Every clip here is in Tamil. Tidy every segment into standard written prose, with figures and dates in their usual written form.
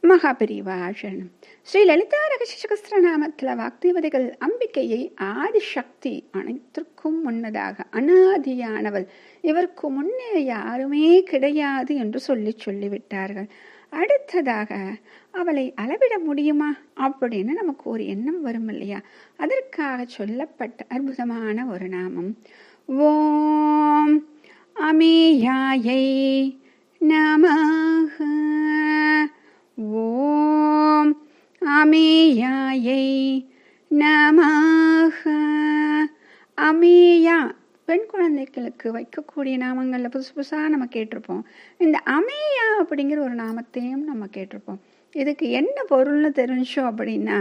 மகாபெரிவா சரணம். ஸ்ரீ லலிதா ரகசியசகஸ்திரநாமத்தில் வாக்தேவதைகள் அம்பிகையை ஆதிசக்தி, அனைத்திற்கும் முன்னதாக அனாதியானவள், இவருக்கு முன்னே யாருமே கிடையாது என்று சொல்லிவிட்டார்கள். அடுத்ததாக அவளை அளவிட முடியுமா அப்படின்னு நமக்கு ஒரு எண்ணம் வரும் இல்லையா? அதற்காக சொல்லப்பட்ட அற்புதமான ஒரு நாமம் ஓம் அமேயாயை நமஹ. ஓம் அமேயாயை நமஹ. அமேயா பெண் குழந்தைகளுக்கு வைக்கக்கூடிய நாமங்களில் புதுசாக நம்ம கேட்டிருப்போம். இந்த அமேயா அப்படிங்கிற ஒரு நாமத்தையும் நம்ம கேட்டிருப்போம். இதுக்கு என்ன பொருள்னு தெரிஞ்சோம் அப்படின்னா,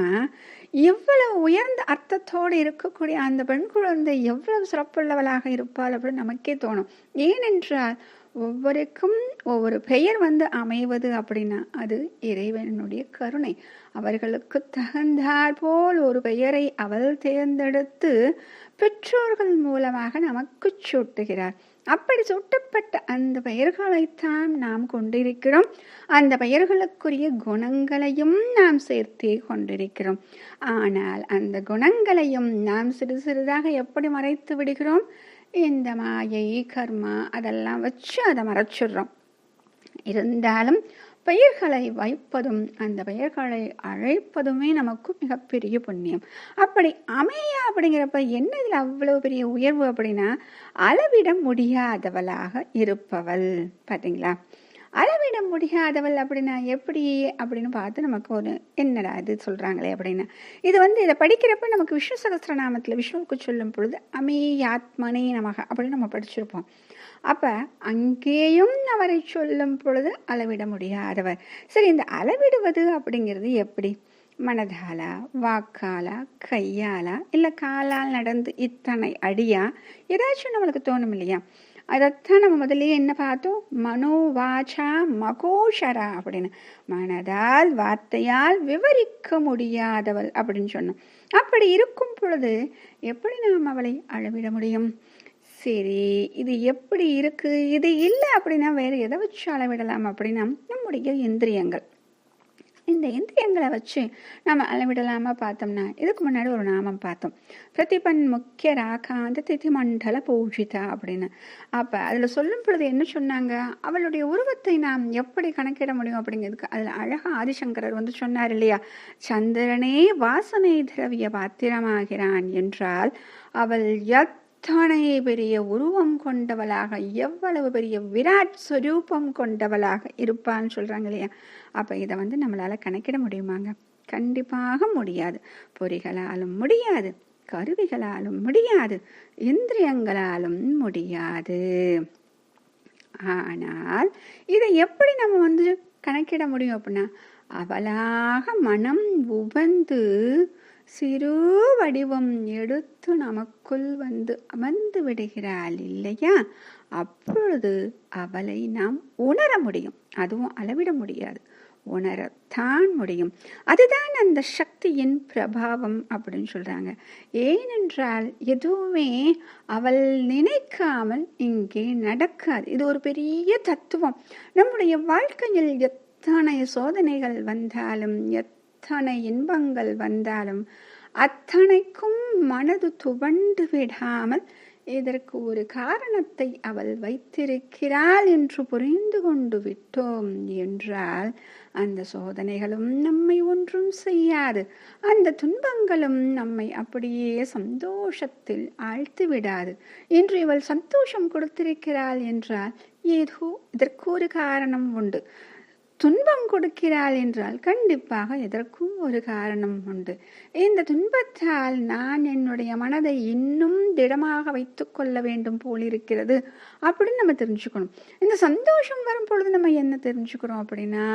இவ்வளவு உயர்ந்த அர்த்தத்தோடு இருக்கக்கூடிய அந்த பெண் குழந்தை எவ்வளவு சிறப்புள்ளவளாக இருப்பாள் அப்படின்னு நமக்கே தோணும். ஏனென்றால் ஒவ்வொருக்கும் ஒவ்வொரு பெயர் அமைவது அப்படின்னா அது இறைவனுடைய கருணை. அவர்களுக்கு தகுந்தாற் போல் ஒரு பெயரை அவள் தேர்ந்தெடுத்து பெற்றோர்கள் மூலமாக நமக்கு சூட்டுகிறார். அப்படி சூட்டப்பட்ட அந்த பெயர்களைத்தான் நாம் கொண்டிருக்கிறோம். அந்த பெயர்களுக்குரிய குணங்களையும் நாம் சேர்த்தே கொண்டிருக்கிறோம். ஆனால் அந்த குணங்களையும் நாம் சிறு சிறிதாக எப்படி மறைத்து விடுகிறோம்? இந்த மாயை, கர்மா அதெல்லாம் வச்சு அதை மறைச்சிடுறோம். இருந்தாலும் பெயர்களை வைப்பதும் அந்த பெயர்களை அழைப்பதுமே நமக்கு மிகப்பெரிய புண்ணியம். அப்படி அமேயா அப்படிங்கிறப்ப என்ன இதில் அவ்வளவு பெரிய உயர்வு அப்படின்னா, அளவிட முடியாதவளாக இருப்பவள். பார்த்தீங்களா? அளவிட முடியாதவள் அப்படின்னா எப்படி அப்படின்னு பார்த்து நமக்கு ஒரு என்னடா இது சொல்கிறாங்களே அப்படின்னா, இது இதை படிக்கிறப்ப நமக்கு விஷ்ணு சகஸ்ரநாமத்தில் விஷ்ணுவுக்கு சொல்லும் பொழுது அமேயாத்மனே நமக அப்படின்னு நம்ம படிச்சிருப்போம். அப்போ அங்கேயும் அவரை சொல்லும் பொழுது அளவிட முடியாதவர். சரி, இந்த அளவிடுவது அப்படிங்கிறது எப்படி? மனதாலா, வாக்காலா, கையாலா, இல்லை காலால் நடந்து இத்தனை அடியா, ஏதாச்சும் நம்மளுக்கு தோணும் இல்லையா? அதைத்தான் நம்ம முதல்லையே என்ன பார்த்தோம்? மனோவாச்சா மகோஷரா அப்படின்னு, மனதால் வார்த்தையால் விவரிக்க முடியாதவள் அப்படின்னு சொன்னோம். அப்படி இருக்கும் பொழுது எப்படி நாம் அவளை அளவிட முடியும்? சரி, இது எப்படி இருக்கு? இது இல்லை அப்படின்னா வேறு எதை வச்சு அளவிடலாம் அப்படின்னா, நம்முடைய இந்திரியங்கள். இந்த இந்திரியங்களை வச்சு நம்ம அளவிடலாமா பார்த்தோம்னா, இதுக்கு முன்னாடி ஒரு நாமம் பார்த்தோம், பிரதிபன் முக்கிய ராகாந்த திதிமண்டல பூஜிதா அப்படின்னு. அப்போ அதில் சொல்லும் பொழுது என்ன சொன்னாங்க? அவளுடைய உருவத்தை நாம் எப்படி கணக்கிட முடியும் அப்படிங்கிறதுக்கு அதில் அழகாக ஆதிசங்கரர் சொன்னார் இல்லையா? சந்திரனே வாசனை திரவிய பாத்திரமாகிறான் என்றால் அவள் எத்தனை பெரிய உருவம் கொண்டவளாக, எவ்வளவு பெரிய விராட் ஸ்வரூபம் கொண்டவளாக இருப்பான்னு சொல்கிறாங்க இல்லையா? அப்போ இதை நம்மளால் கணக்கிட முடியுமாங்க? கண்டிப்பாக முடியாது. பொறிகளாலும் முடியாது, கருவிகளாலும் முடியாது, இந்திரியங்களாலும் முடியாது. ஆனால் இதை எப்படி நம்ம கணக்கிட முடியும் அப்படின்னா, அவளாக மனம் உவந்து சிறு வடிவம் எடுத்து நமக்குள் அமர்ந்து விடுகிறாள் இல்லையா? அப்பொழுது அவளை நாம் உணர முடியும். அதுவும் அளவிட முடியாது, உணரத்தான் முடியும். அதுதான் அந்த சக்தியின் பிரபாவம் அப்படின்னு சொல்றாங்க. ஏனென்றால் எதுவுமே அவள் நினைக்காமல் இங்கே நடக்காது. இது ஒரு பெரிய தத்துவம். நம்முடைய வாழ்க்கையில் எத்தனை சோதனைகள் வந்தாலும், எத்தனை இன்பங்கள் வந்தாலும் அத்தனைக்கும் மனது துவண்டு விடாமல் இதற்கு ஒரு காரணத்தை அவள் வைத்திருக்கிறாள் என்று புரிந்து கொண்டு விட்டோம் என்றால் அந்த சோதனைகளும் நம்மை ஒன்றும் செய்யாது, அந்த துன்பங்களும் நம்மை அப்படியே சந்தோஷத்தில் ஆழ்த்தி விடாது. இன்று இவள் சந்தோஷம் கொடுத்திருக்கிறாள் என்றால் ஏதோ இதற்கு ஒரு காரணம் உண்டு. துன்பம் கொடுக்கிறாள் என்றால் கண்டிப்பாக எதற்கும் ஒரு காரணம் உண்டு. இந்த துன்பத்தால் நான் என்னுடைய மனதை இன்னும் திடமாக வைத்துக் கொள்ள வேண்டும் போலிருக்கிறது அப்படின்னு நம்ம தெரிஞ்சுக்கணும். இந்த சந்தோஷம் வரும் பொழுது நம்ம என்ன தெரிஞ்சுக்கிறோம் அப்படின்னா,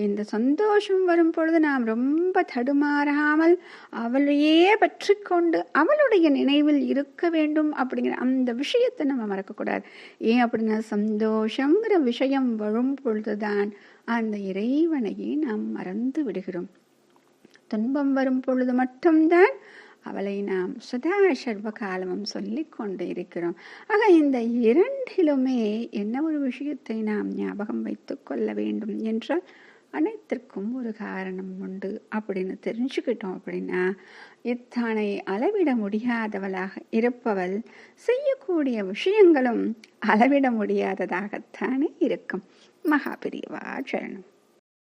இந்த சந்தோஷம் வரும் பொழுது நாம் ரொம்ப தடுமாறாமல் அவளையே பற்றி கொண்டு அவளுடைய நினைவில் இருக்க வேண்டும் அப்படிங்கிற அந்த விஷயத்தை நம்ம மறக்கக்கூடாது. ஏன் அப்படின்னா, சந்தோஷங்கிற விஷயம் வரும் பொழுதுதான் அந்த இறைவனையே நாம் மறந்து விடுகிறோம். துன்பம் வரும் பொழுது மட்டும்தான் அவளை நாம் சதா சர்வ காலமும் சொல்லி கொண்டு இருக்கிறோம். ஆக இந்த இரண்டிலுமே என்ன ஒரு விஷயத்தை நாம் ஞாபகம் வைத்து கொள்ள வேண்டும் என்றால், அனைத்திற்கும் ஒரு காரணம் உண்டு அப்படின்னு தெரிஞ்சுக்கிட்டோம் அப்படின்னா, இத்தனை அளவிட முடியாதவளாக இருப்பவள் செய்யக்கூடிய விஷயங்களும் அளவிட முடியாததாகத்தானே இருக்கும். மகாபிரிவா சரணம்.